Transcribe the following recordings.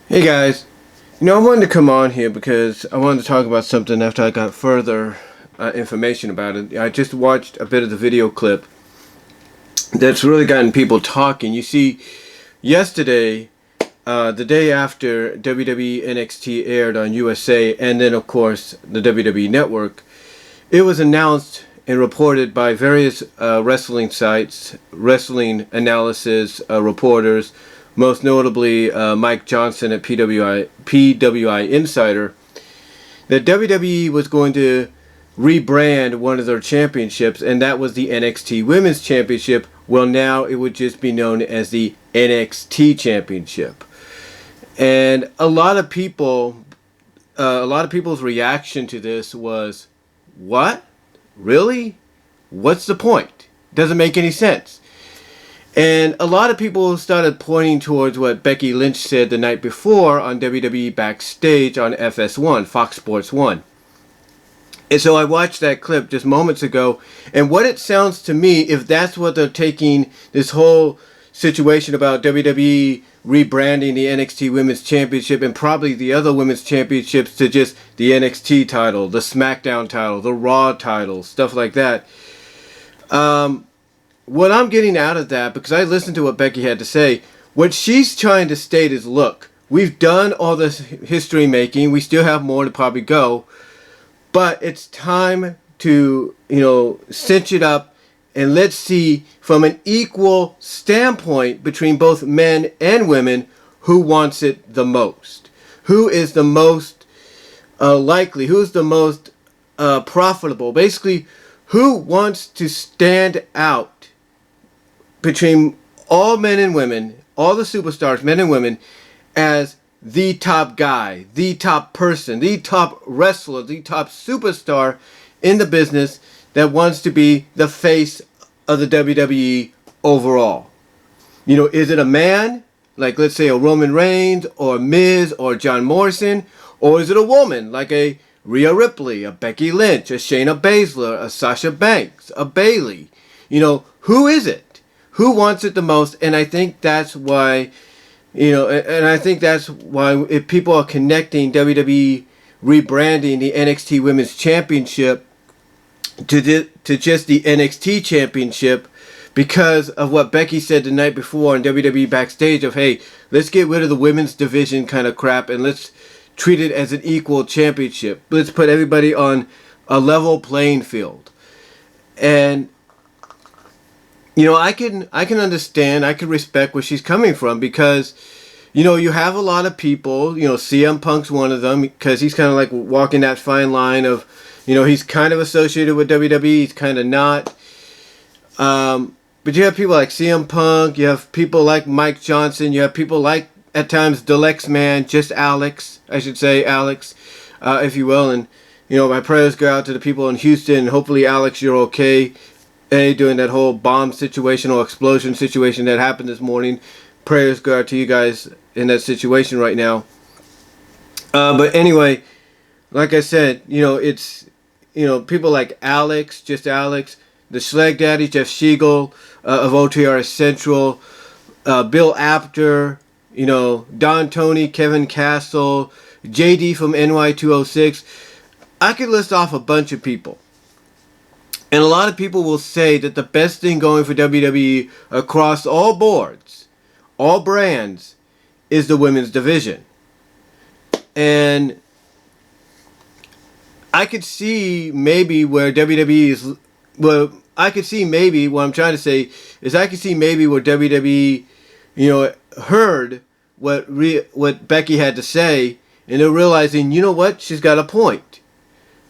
Hey guys, I wanted to come on here because I wanted to talk about something after I got further information about it. I just watched a bit of the video clip that's really gotten people talking. You see, yesterday, the day after WWE NXT aired on USA, and then of course the WWE Network, it was announced and reported by various wrestling sites, wrestling analysis reporters, most notably Mike Johnson at PWI Insider, that WWE was going to rebrand one of their championships, and that was the NXT Women's Championship. Well, now it would just be known as the NXT Championship. And a lot of people's reaction to this was, what? Really? What's the point? Doesn't make any sense. And a lot of people started pointing towards what Becky Lynch said the night before on WWE BackStage on FS1, Fox Sports 1. And so I watched that clip just moments ago, and what it sounds to me, if that's what they're taking this whole situation about WWE rebranding the NXT Women's Championship and probably the other Women's Championships to just the NXT title, the SmackDown title, the Raw title, stuff like that. What I'm getting out of that, because I listened to what Becky had to say, what she's trying to state is, look, we've done all this history making, we still have more to probably go, but it's time to, cinch it up and let's see from an equal standpoint between both men and women who wants it the most. Who is the most likely, who's the most profitable. Basically, who wants to stand out between all men and women, all the superstars, men and women, as the top guy, the top person, the top wrestler, the top superstar in the business that wants to be the face of the WWE overall. Is it a man, like let's say a Roman Reigns or Miz or John Morrison, or is it a woman like a Rhea Ripley, a Becky Lynch, a Shayna Baszler, a Sasha Banks, a Bayley? Who is it? Who wants it the most? And I think that's why, if people are connecting WWE rebranding the NXT Women's Championship to just the NXT Championship, because of what Becky said the night before on WWE BackStage of, hey, let's get rid of the women's division kind of crap and let's treat it as an equal championship. Let's put everybody on a level playing field. And I can understand, I can respect where she's coming from, because, you have a lot of people, CM Punk's one of them, because he's kind of like walking that fine line of, he's kind of associated with WWE, he's kind of not. But you have people like CM Punk, you have people like Mike Johnson, you have people like, at times, Deluxe Man, just Alex, I should say, Alex, if you will. And, my prayers go out to the people in Houston. Hopefully, Alex, you're okay. During that whole bomb situation or explosion situation that happened this morning. Prayers go out to you guys in that situation right now. But anyway, like I said, it's, people like Alex, just Alex, the Schleg Daddy, Jeff Siegel of OTR Central, Bill Apter, Don Tony, Kevin Castle, JD from NY206. I could list off a bunch of people. And a lot of people will say that the best thing going for WWE across all boards, all brands, is the women's division. And I could see maybe where WWE is, what I'm trying to say is I could see maybe where WWE, heard what Becky had to say, and they're realizing, what, she's got a point.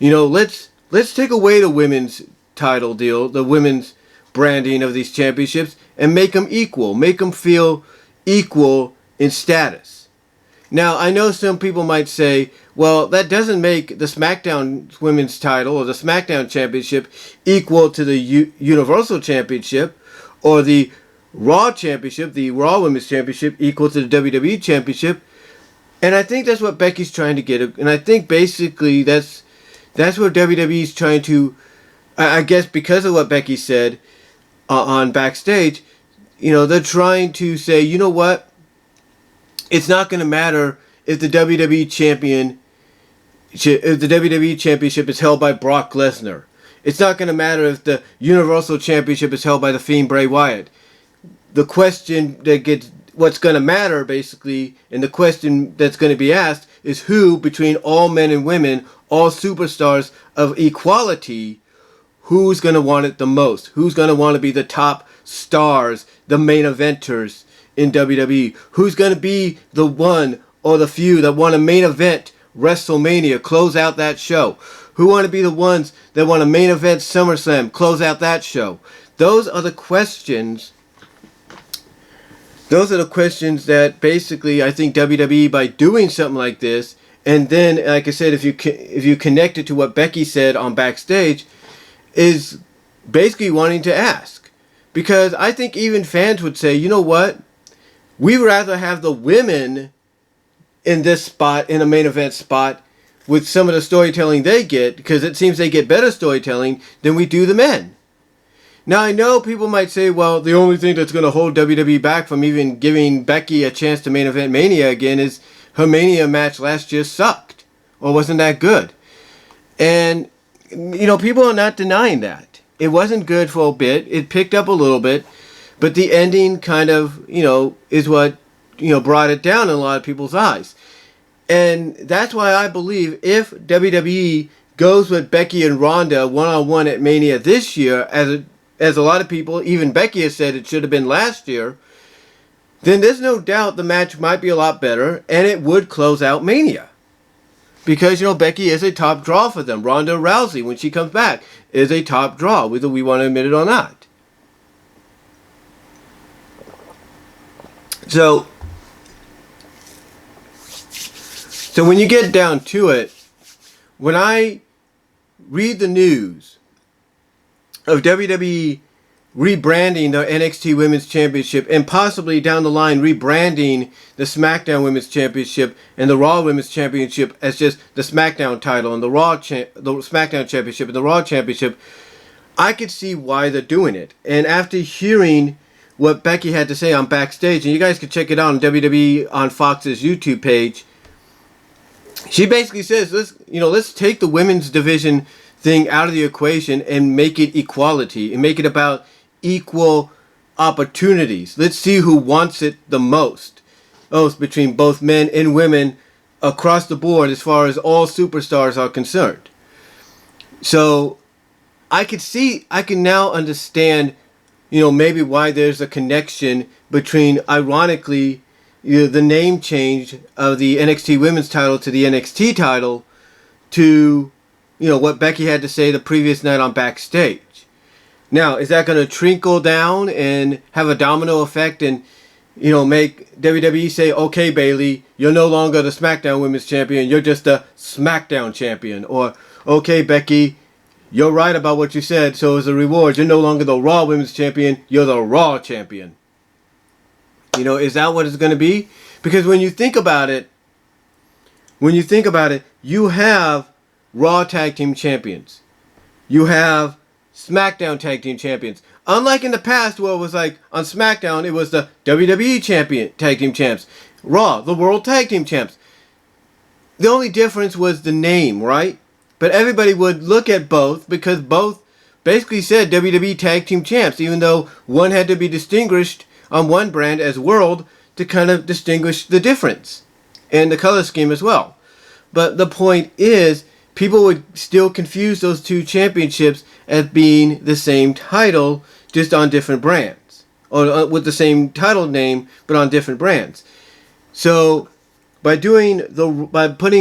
Let's take away the women's title deal, the women's branding of these championships, and make them equal, make them feel equal in status. Now, I know some people might say, well, that doesn't make the SmackDown women's title or the SmackDown championship equal to the Universal Championship, or the Raw Championship, the Raw Women's Championship, equal to the WWE Championship. And I think that's what Becky's trying to get, and I think basically that's where WWE's trying to, I guess because of what Becky said on Backstage, they're trying to say, what? It's not going to matter if the WWE Championship is held by Brock Lesnar. It's not going to matter if the Universal Championship is held by The Fiend Bray Wyatt. The question what's going to matter basically, and the question that's going to be asked is who, between all men and women, all superstars of equality, who's going to want it the most? Who's going to want to be the top stars, the main eventers in WWE? Who's going to be the one or the few that want to main event WrestleMania, close out that show? Who want to be the ones that want to main event SummerSlam, close out that show? Those are the questions. Those are the questions that basically I think WWE, by doing something like this, and then, like I said, if you connect it to what Becky said on Backstage, is basically wanting to ask. Because I think even fans would say, you know what? We'd rather have the women in this spot, in a main event spot, with some of the storytelling they get, because it seems they get better storytelling than we do the men. Now, I know people might say, well, the only thing that's going to hold WWE back from even giving Becky a chance to main event Mania again is her Mania match last year sucked, or wasn't that good. And, you know, people are not denying that. It wasn't good for a bit. It picked up a little bit, but the ending kind of, you know, is what, you know, brought it down in a lot of people's eyes. And that's why I believe if WWE goes with Becky and Ronda one-on-one at Mania this year, as a lot of people, even Becky has said it should have been last year, then there's no doubt the match might be a lot better, and it would close out Mania. Because, you know, Becky is a top draw for them. Ronda Rousey, when she comes back, is a top draw, whether we want to admit it or not. So when you get down to it, when I read the news of WWE rebranding the NXT Women's Championship and possibly down the line rebranding the SmackDown Women's Championship and the Raw Women's Championship as just the SmackDown title and the SmackDown Championship and the Raw Championship, I could see why they're doing it. And after hearing what Becky had to say on Backstage, and you guys can check it out on WWE on Fox's YouTube page, she basically says, let's take the women's division thing out of the equation and make it equality and make it about equal opportunities. Let's see who wants it the most. It's between both men and women across the board as far as all superstars are concerned. So I can now understand, maybe why there's a connection between, ironically, the name change of the NXT Women's title to the NXT title to, what Becky had to say the previous night on Backstage. Now, is that going to trickle down and have a domino effect and, make WWE say, okay, Bayley, you're no longer the SmackDown Women's Champion, you're just the SmackDown Champion. Or, okay, Becky, you're right about what you said, so as a reward, you're no longer the Raw Women's Champion, you're the Raw Champion. Is that what it's going to be? Because when you think about it, you have Raw Tag Team Champions. You have SmackDown Tag Team Champions. Unlike in the past where it was like, on SmackDown, it was the WWE Tag Team Champs. Raw, the World Tag Team Champs. The only difference was the name, right? But everybody would look at both because both basically said WWE Tag Team Champs, even though one had to be distinguished on one brand as World to kind of distinguish the difference. And the color scheme as well. But the point is, people would still confuse those two championships as being the same title, just on different brands. Or with the same title name, but on different brands. So, by putting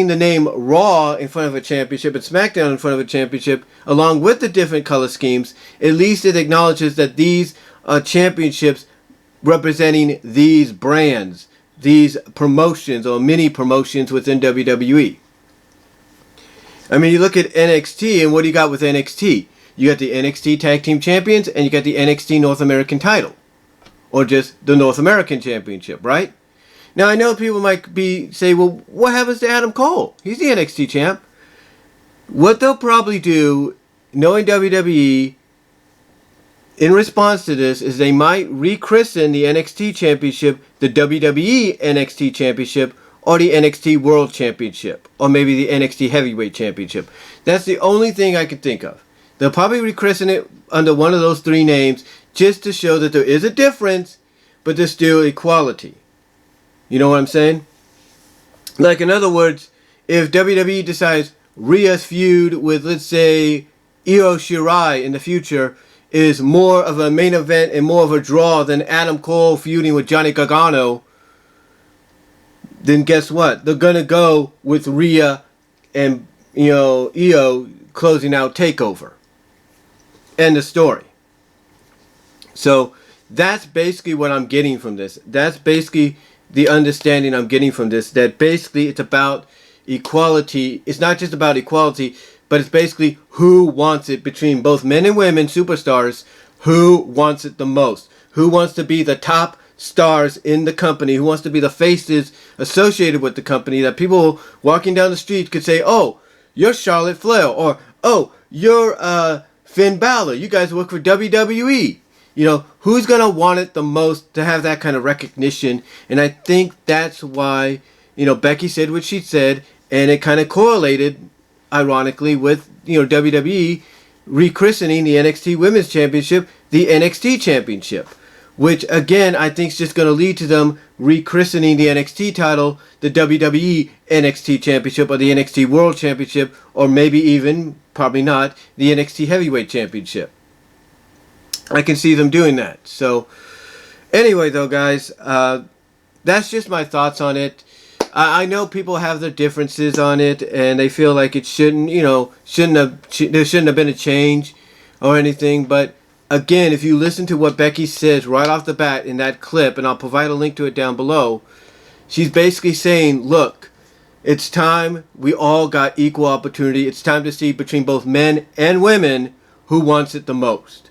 the name Raw in front of a championship and SmackDown in front of a championship, along with the different color schemes, at least it acknowledges that these are championships representing these brands, these promotions or mini promotions within WWE. I mean, you look at NXT, and what do you got with NXT? You got the NXT Tag Team Champions, and you got the NXT North American title. Or just the North American Championship, right? Now, I know people might say, well, what happens to Adam Cole? He's the NXT champ. What they'll probably do, knowing WWE, in response to this, is they might rechristen the NXT Championship the WWE NXT Championship, or the NXT World Championship, or maybe the NXT Heavyweight Championship. That's the only thing I can think of. They'll probably rechristen it under one of those three names just to show that there is a difference, but there's still equality. You know what I'm saying? Like, in other words, if WWE decides Rhea's feud with, let's say, Io Shirai in the future is more of a main event and more of a draw than Adam Cole feuding with Johnny Gargano, then guess what? They're going to go with Rhea and, Io closing out TakeOver. End of story. So that's basically what I'm getting from this. That's basically the understanding I'm getting from this. That basically it's about equality. It's not just about equality, but it's basically who wants it between both men and women superstars. Who wants it the most? Who wants to be the top stars in the company? Who wants to be the faces associated with the company that people walking down the street could say, oh, you're Charlotte Flair, or oh, you're Finn Balor. You guys work for WWE. Who's going to want it the most to have that kind of recognition? And I think that's why, Becky said what she said, and it kind of correlated, ironically, with, WWE rechristening the NXT Women's Championship the NXT Championship. Which, again, I think is just going to lead to them rechristening the NXT title the WWE NXT Championship or the NXT World Championship, or maybe even, probably not, the NXT Heavyweight Championship. I can see them doing that. So, anyway, though, guys, that's just my thoughts on it. I know people have their differences on it, and they feel like it shouldn't, there shouldn't have been a change or anything. But again, if you listen to what Becky says right off the bat in that clip, and I'll provide a link to it down below, she's basically saying, look, it's time we all got equal opportunity. It's time to see between both men and women who wants it the most.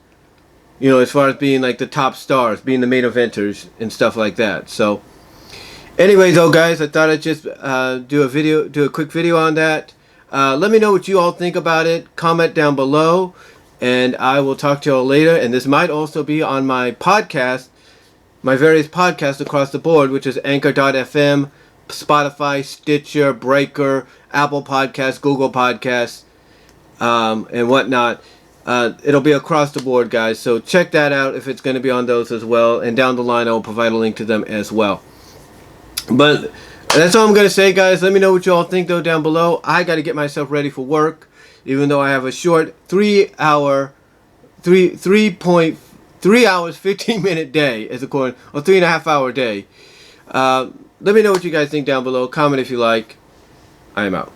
As far as being like the top stars, being the main eventers and stuff like that. So, anyways, though, guys, I thought I'd just do a quick video on that. Let me know what you all think about it. Comment down below, and I will talk to you all later. And this might also be on my podcast, my various podcasts across the board, which is Anchor.fm, Spotify, Stitcher, Breaker, Apple Podcasts, Google Podcasts, and whatnot. It'll be across the board, guys, so check that out if it's going to be on those as well, and down the line I will provide a link to them as well. But that's all I'm going to say, guys. Let me know what you all think, though, down below. I got to get myself ready for work, even though I have a short 3 hours 15-minute day, as according, or 3.5 hour day. Let me know what you guys think down below. Comment if you like. I am out.